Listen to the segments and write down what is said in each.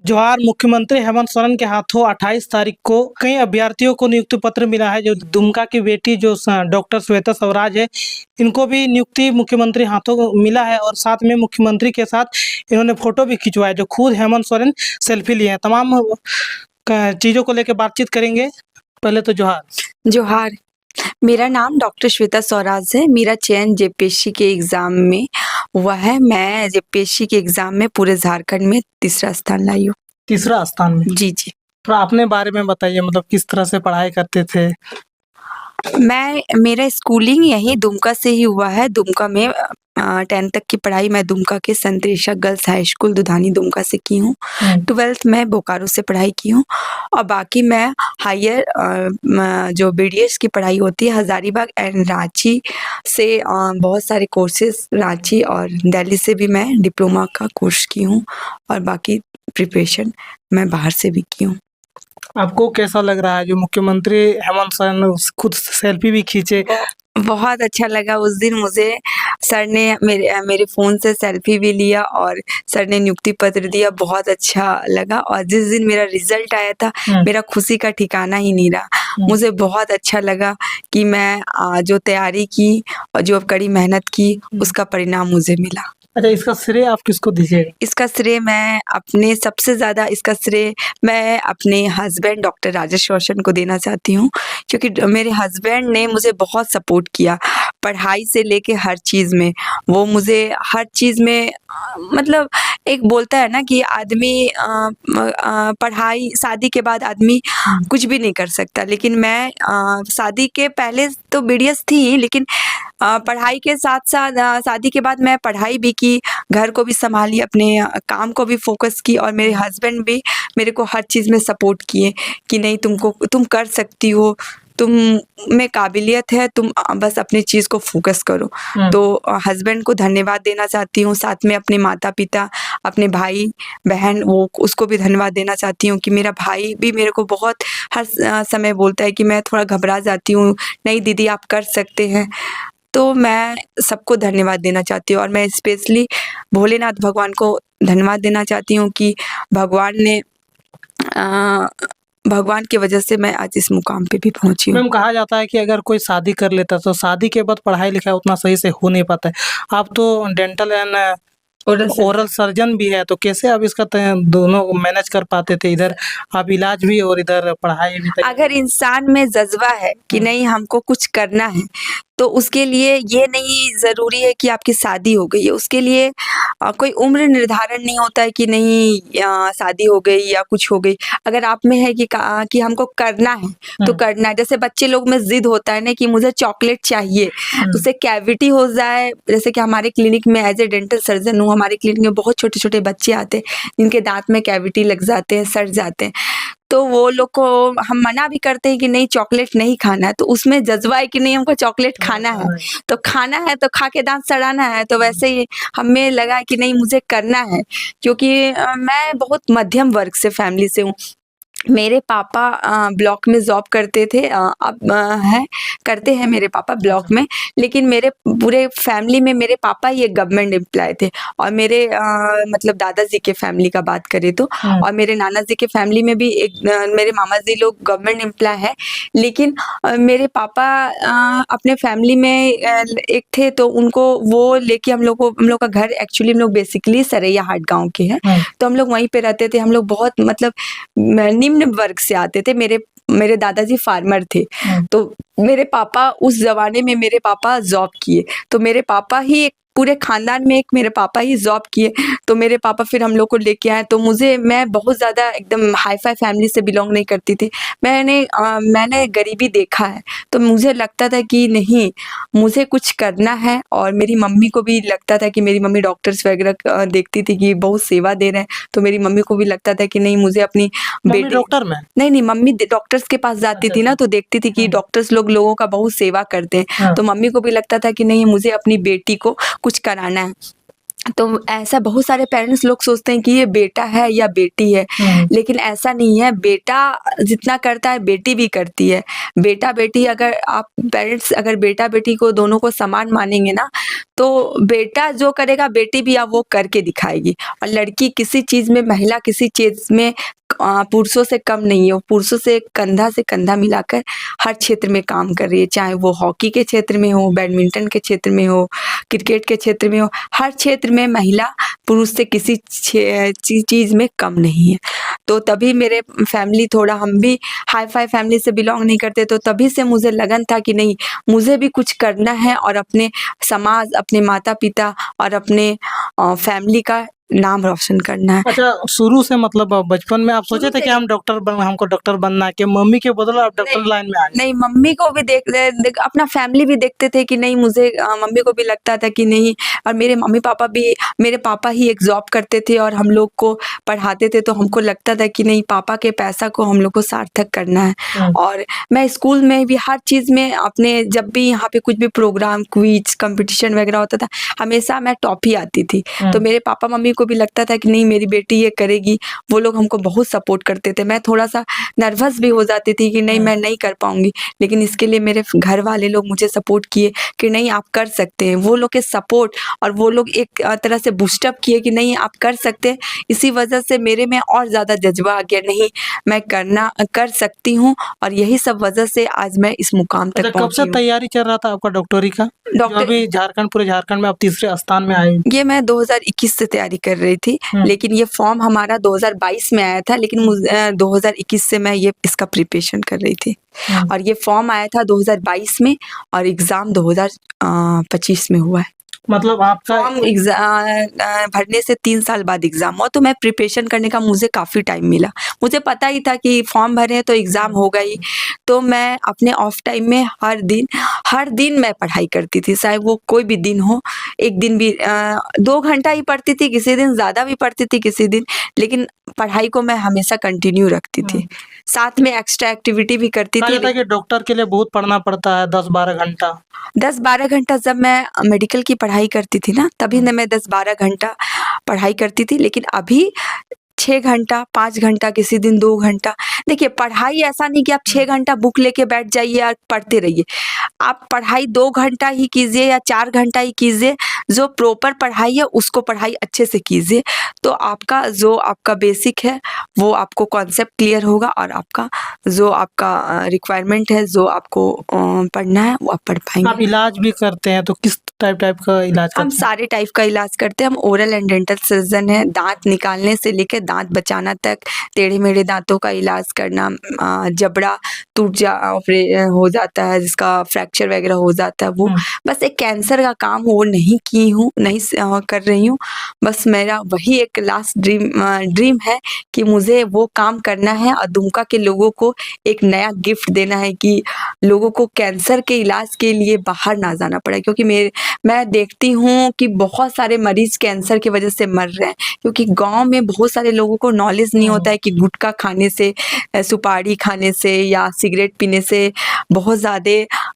जोहार। मुख्यमंत्री हेमंत सोरेन के हाथों 28 तारीख को कई अभ्यर्थियों को नियुक्ति पत्र मिला है। जो दुमका की बेटी जो डॉक्टर श्वेता स्वराज है, इनको भी नियुक्ति मुख्यमंत्री हाथों को मिला है और साथ में मुख्यमंत्री के साथ इन्होंने फोटो भी खिंचवाया, जो खुद हेमंत सोरेन सेल्फी लिए हैं। तमाम चीज़ों को लेकर बातचीत करेंगे। पहले तो जोहार। जोहार। मेरा नाम डॉक्टर श्वेता स्वराज है। मेरा चयन जेपीएससी के एग्ज़ाम में हुआ है। मैं जेपीएससी के एग्ज़ाम में पूरे झारखंड में तीसरा स्थान लाई हूँ। तीसरा स्थान में? जी, जी। तो अपने बारे में बताइए, मतलब किस तरह से पढ़ाई करते थे? मेरा स्कूलिंग यहीं दुमका से ही हुआ है। दुमका में 10th तक की पढ़ाई मैं दुमका के Sant Teresa girls high school Dudhani Dumka से की हूँ। 12th मैं बोकारो से पढ़ाई की हूँ और बाकी मैं हायर जो बीडीएस की पढ़ाई होती है हज़ारीबाग एंड रांची से बहुत सारे कोर्सेज़ रांची और दिल्ली से भी मैं डिप्लोमा का कोर्स की हूँ और बाकी प्रिपरेशन मैं बाहर से भी की हूँ। आपको कैसा लग रहा है जो मुख्यमंत्री हेमंत सोरेन खुद सेल्फी भी खींचे? बहुत अच्छा लगा। उस दिन मुझे सर ने मेरे फ़ोन से सेल्फी भी लिया और सर ने नियुक्ति पत्र दिया। बहुत अच्छा लगा और जिस दिन मेरा रिज़ल्ट आया था, मेरा खुशी का ठिकाना ही नहीं रहा। मुझे बहुत अच्छा लगा कि मैं जो तैयारी की और जो कड़ी मेहनत की, उसका परिणाम मुझे मिला। अच्छा, इसका श्रेय आप किसको दीजिएगा? इसका श्रेय सबसे ज़्यादा इसका श्रेय मैं अपने हस्बैंड डॉक्टर राजेश रोशन को देना चाहती हूँ, क्योंकि मेरे हस्बैंड ने मुझे बहुत सपोर्ट किया, पढ़ाई से लेके हर चीज़ में। वो मुझे हर चीज़ में मतलब एक बोलता है ना कि आदमी पढ़ाई शादी के बाद आदमी कुछ भी नहीं कर सकता, लेकिन मैं शादी के पहले तो बीडीएस थी, लेकिन पढ़ाई के साथ-साथ शादी के बाद मैं पढ़ाई भी की, घर को भी सँभाली, अपने काम को भी फ़ोकस की और मेरे हस्बैंड भी मेरे को हर चीज़ में सपोर्ट किए कि नहीं तुम कर सकती हो, तुम में काबिलियत है, तुम बस अपनी चीज़ को फ़ोकस करो। तो हस्बैंड को धन्यवाद देना चाहती हूँ, साथ में अपने माता-पिता, अपने भाई-बहन उसको भी धन्यवाद देना चाहती हूँ कि मेरा भाई भी मेरे को बहुत हर समय बोलता है कि मैं थोड़ा घबरा जाती हूँ, नहीं दीदी आप कर सकते हैं। तो मैं सबको धन्यवाद देना चाहती हूँ और मैं स्पेशली भोलेनाथ भगवान को धन्यवाद देना चाहती हूँ कि भगवान की वजह से मैं आज इस मुकाम पे भी पहुँची हूँ। मैम, कहा जाता है कि अगर कोई शादी कर लेता है तो शादी के बाद पढ़ाई-लिखाई उतना सही से हो नहीं पाता है। आप तो डेंटल एंड ओरल सर्जन भी है, तो कैसे आप इसका दोनों मैनेज कर पाते थे? इधर आप इलाज भी और इधर पढ़ाई भी। अगर इंसान में जज्बा है कि नहीं हमको कुछ करना है, तो उसके लिए ये नहीं ज़रूरी है कि आपकी शादी हो गई है। उसके लिए कोई उम्र निर्धारण नहीं होता है कि नहीं शादी हो गई या कुछ हो गई। अगर आप में है कि हमको करना है, तो करना है। जैसे बच्चे लोग में ज़िद होता है ना कि मुझे चॉकलेट चाहिए, उससे कैविटी हो जाए। जैसे कि हमारे क्लिनिक में एज़ ए डेंटल सर्जन हूँ, हमारे क्लिनिक में बहुत छोटे-छोटे बच्चे आते हैं, जिनके दाँत में कैविटी लग जाते हैं, सड़ जाते हैं। तो वो लोग को हम मना भी करते हैं कि नहीं चॉकलेट नहीं खाना है, तो उसमें जज़्बा है कि नहीं हमको चॉकलेट खाना है, तो खाना है तो खा के दाँत सड़ाना है। तो वैसे ही हमें लगा कि नहीं मुझे करना है, क्योंकि मैं बहुत मध्यम वर्ग से फैमिली से हूँ। मेरे पापा ब्लॉक में जॉब करते थे, करते हैं मेरे पापा ब्लॉक में, लेकिन मेरे पूरे फैमिली में मेरे पापा ही एक गवर्नमेंट एम्प्लॉय थे और मेरे मतलब दादाजी के फैमिली का बात करें तो और मेरे नाना जी के फैमिली में भी एक मेरे मामा जी लोग गवर्नमेंट एम्प्लॉय है, लेकिन मेरे पापा अपने फैमिली में एक थे, तो उनको वो लेके हम लोग का घर एक्चुअली हम लोग बेसिकली सरैया हाट गाँव के हैं, तो हम लोग वहीं पे रहते थे। हम लोग बहुत मतलब निम्न वर्ग से आते थे। मेरे दादाजी फार्मर थे, तो मेरे पापा उस ज़माने में मेरे पापा जॉब किए, तो मेरे पापा ही पूरे खानदान में एक मेरे पापा ही जॉब किए, तो मेरे पापा फिर हम लोग को लेके आए। तो मैं बहुत ज़्यादा एकदम हाई-फाई फैमिली से बिलॉन्ग नहीं करती थी। मैंने गरीबी देखा है, तो मुझे लगता था कि नहीं मुझे कुछ करना है और मेरी मम्मी को भी लगता था कि मेरी मम्मी डॉक्टर्स वगैरह देखती थी कि बहुत सेवा दे रहे हैं, तो मेरी मम्मी को भी लगता था कि नहीं मुझे अपनी बेटी डॉक्टर में नहीं मम्मी डॉक्टर्स के पास जाती थी ना, तो देखती थी कि डॉक्टर्स लोगों का बहुत सेवा करते हैं, तो मम्मी को भी लगता था कि नहीं मुझे अपनी बेटी को कुछ कराना है। तो ऐसा बहुत सारे पेरेंट्स लोग सोचते हैं कि ये बेटा है या बेटी है, लेकिन ऐसा नहीं है। बेटा जितना करता है बेटी भी करती है। बेटा बेटी अगर आप पेरेंट्स अगर बेटा बेटी को दोनों को समान मानेंगे ना, तो बेटा जो करेगा बेटी भी अब वो करके दिखाएगी। और लड़की किसी चीज़ में, महिला किसी चीज़ में पुरुषों से कम नहीं है। वो पुरुषों से कंधा मिलाकर हर क्षेत्र में काम कर रही है, चाहे वो हॉकी के क्षेत्र में हो, बैडमिंटन के क्षेत्र में हो, क्रिकेट के क्षेत्र में हो। हर क्षेत्र में महिला पुरुष से किसी चीज़ में कम नहीं है। तो तभी मेरे फैमिली थोड़ा, हम भी हाई फाई फैमिली से बिलोंग नहीं करते, तो तभी से मुझे लगन था कि नहीं, मुझे भी कुछ करना है और अपने समाज, अपने माता पिता और अपने फैमिली का नाम रोशन करना है। अच्छा, शुरू से मतलब बचपन में आप सोचे थे कि हम हमको डॉक्टर बनना है, कि मम्मी के बदले आप डॉक्टर लाइन में आ गए? नहीं, मम्मी को भी देख अपना फैमिली भी देखते थे कि नहीं, मुझे मम्मी को भी लगता था कि नहीं। और मेरे मम्मी पापा भी, मेरे पापा ही एक जॉब करते थे और हम लोग को पढ़ाते थे, तो हमको लगता था कि नहीं, पापा के पैसा को हम लोग को सार्थक करना है। और मैं स्कूल में भी हर चीज़ में अपने, जब भी यहाँ पे कुछ भी प्रोग्राम, क्विज कंपटीशन वगैरह होता था, हमेशा मैं टॉप ही आती थी। तो मेरे पापा मम्मी को भी लगता था कि नहीं, मेरी बेटी ये करेगी। वो लोग हमको बहुत सपोर्ट करते थे। मैं थोड़ा सा नर्वस भी हो जाती थी कि नहीं, मैं नहीं कर पाऊंगी, लेकिन इसके लिए मेरे घर वाले लोग मुझे सपोर्ट किए कि नहीं, आप कर सकते हैं। वो लोग के सपोर्ट और वो लोग एक तरह से बूस्टअप किए कि नहीं, आप कर सकते हैं। इसी वजह से मेरे में और ज़्यादा जज्बा आ गया, नहीं, मैं कर सकती हूँ। और यही सब वजह से आज मैं इस मुकाम तक अच्छा, कब पहुँची से हूँ। तैयारी चल रहा था आपका डॉक्टरी का? जो डॉक्टर अभी पूरे झारखंड में आप तीसरे स्थान में आए। ये मैं 2021 से तैयारी कर रही थी, लेकिन ये फॉर्म हमारा 2022 में आया था, लेकिन 2021 से मैं ये इसका प्रिपरेशन कर रही थी। और ये फॉर्म आया था 2022 में और एग्ज़ाम 2025 में हुआ है। मतलब आपका फॉर्म भरने से 3 साल बाद एग्ज़ाम हुआ, तो मैं प्रिपरेशन करने का मुझे काफ़ी टाइम मिला। मुझे पता ही था कि फॉर्म भरे हैं तो एग्ज़ाम होगा ही। तो मैं अपने ऑफ टाइम में हर दिन मैं पढ़ाई करती थी, चाहे वो कोई भी दिन हो। एक दिन भी 2 घंटा ही पढ़ती थी, किसी दिन ज़्यादा भी पढ़ती थी, किसी दिन, लेकिन पढ़ाई को मैं हमेशा कंटिन्यू रखती थी। साथ में एक्स्ट्रा एक्टिविटी भी करती कहा थी। जाता है कि डॉक्टर के लिए बहुत पढ़ना पड़ता है, 10-12 घंटा। 10-12 घंटा जब मैं मेडिकल की पढ़ाई करती थी ना, तभी ना मैं 10-12 घंटा पढ़ाई करती थी। लेकिन अभी 6 घंटा, 5 घंटा, किसी दिन 2 घंटा। देखिए, पढ़ाई ऐसा नहीं कि आप 6 घंटा बुक लेके बैठ जाइए और पढ़ते रहिए। आप पढ़ाई 2 घंटा ही कीजिए या 4 घंटा ही कीजिए। जो प्रॉपर पढ़ाई है उसको पढ़ाई अच्छे से कीजिए, तो आपका बेसिक है वो आपको कॉन्सेप्ट क्लियर होगा और आपका रिक्वायरमेंट है, जो आपको पढ़ना है, वो आप पढ़ आप पाएँगे। इलाज भी करते हैं, तो किस टाइप का इलाज हम करते हैं? सारे टाइप का इलाज करते हैं। हम ओरल एंड डेंटल सर्जन हैं। दाँत निकालने से लेकर दाँत बचाना तक, टेढ़े-मेढ़े दाँतों का इलाज करना, जबड़ा हो जाता है, जिसका फ्रैक्चर वगैरह हो जाता है, वो। बस एक कैंसर का काम वो नहीं कर रही हूँ। बस मेरा वही एक लास्ट ड्रीम है कि मुझे वो काम करना है और दुमका के लोगों को एक नया गिफ्ट देना है कि लोगों को कैंसर के इलाज के लिए बाहर ना जाना पड़े। क्योंकि मैं देखती हूँ कि बहुत सारे मरीज़ कैंसर की वजह से मर रहे हैं, क्योंकि गाँव में बहुत सारे लोगों को नॉलेज नहीं होता है कि गुटखा खाने से, सुपारी खाने से या सिगरेट पीने से बहुत ज़्यादा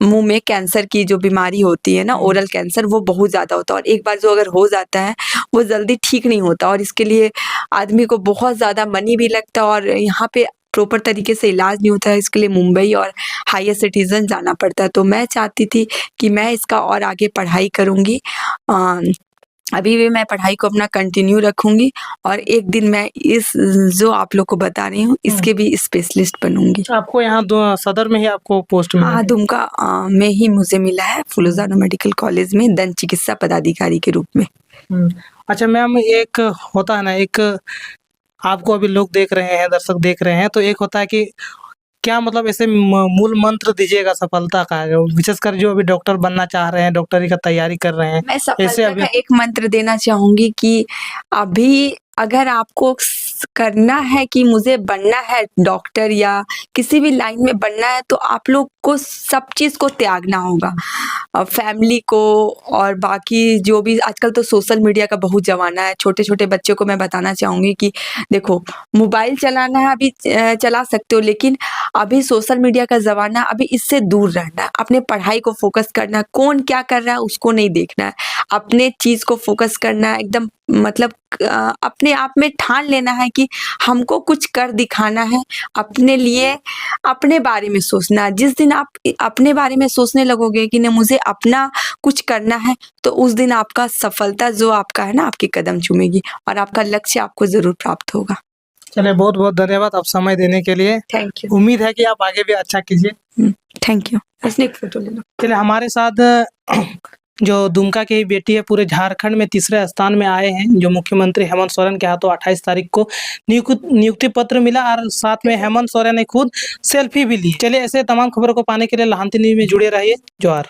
मुँह में कैंसर की जो बीमारी होती है ना, ओरल कैंसर, वो बहुत ज़्यादा होता है। और एक बार जो अगर हो जाता है, वो जल्दी ठीक नहीं होता और इसके लिए आदमी को बहुत ज़्यादा मनी भी लगता है और यहाँ पे प्रॉपर तरीके से इलाज नहीं होता है। इसके लिए मुंबई और हायर सिटीज़न जाना पड़ता है। तो मैं चाहती थी कि मैं इसका और आगे पढ़ाई करूँगी। अभी भी मैं पढ़ाई को अपना कंटिन्यू रखूँगी और एक दिन मैं इस जो आप लोग को बता रही हूँ, इसके भी स्पेशलिस्ट बनूँगी। आपको यहाँ सदर में ही आपको पोस्ट मिला? हाँ, दुमका में ही मुझे मिला है, फुलोजानो मेडिकल कॉलेज में दंत चिकित्सा पदाधिकारी के रूप में। अच्छा मैम, एक होता है ना, एक आपको अभी लोग देख रहे हैं, दर्शक देख रहे हैं, तो एक होता है कि क्या मतलब ऐसे मूल मंत्र दीजिएगा सफलता का, विशेषकर जो अभी डॉक्टर बनना चाह रहे हैं, डॉक्टरी का तैयारी कर रहे हैं? मैं ऐसे सफलता अभी का एक मंत्र देना चाहूँगी कि अभी अगर आपको करना है कि मुझे बनना है डॉक्टर या किसी भी लाइन में बनना है, तो आप लोग को सब चीज़ को त्यागना होगा। फैमिली को और बाकी जो भी आजकल तो सोशल मीडिया का बहुत ज़माना है। छोटे-छोटे बच्चों को मैं बताना चाहूँगी कि देखो मोबाइल चलाना है अभी चला सकते हो, लेकिन अभी सोशल मीडिया का ज़माना, अभी इससे दूर रहना है। अपने पढ़ाई को फ़ोकस करना है, कौन क्या कर रहा है उसको नहीं देखना है। अपने चीज़ को फ़ोकस करना है एकदम, मतलब अपने आप में ठान लेना है कि हमको कुछ कर दिखाना है, अपने लिए, अपने बारे में सोचना है। जिस दिन आप अपने बारे में सोचने लगोगे कि नहीं मुझे अपना कुछ करना है, तो उस दिन आपका सफलता जो आपका है ना आपके कदम चूमेगी और आपका लक्ष्य आपको ज़रूर प्राप्त होगा। चलिए, बहुत-बहुत धन्यवाद आप समय देने के लिए। Thank you. उम्मीद है कि आप आगे भी अच्छा कीजिए। Thank you. इसने एक फ़ोटो ले लो। चलिए, हमारे साथ जो दुमका की बेटी है, पूरे झारखंड में तीसरे स्थान में आए हैं, जो मुख्यमंत्री हेमंत सोरेन के हाथों 28 तारीख को नियुक्ति पत्र मिला और साथ में हेमंत सोरेन ने खुद सेल्फी भी ली। चलिए, ऐसे तमाम खबरों को पाने के लिए लहानती न्यूज़ में जुड़े रहिए। जोहार।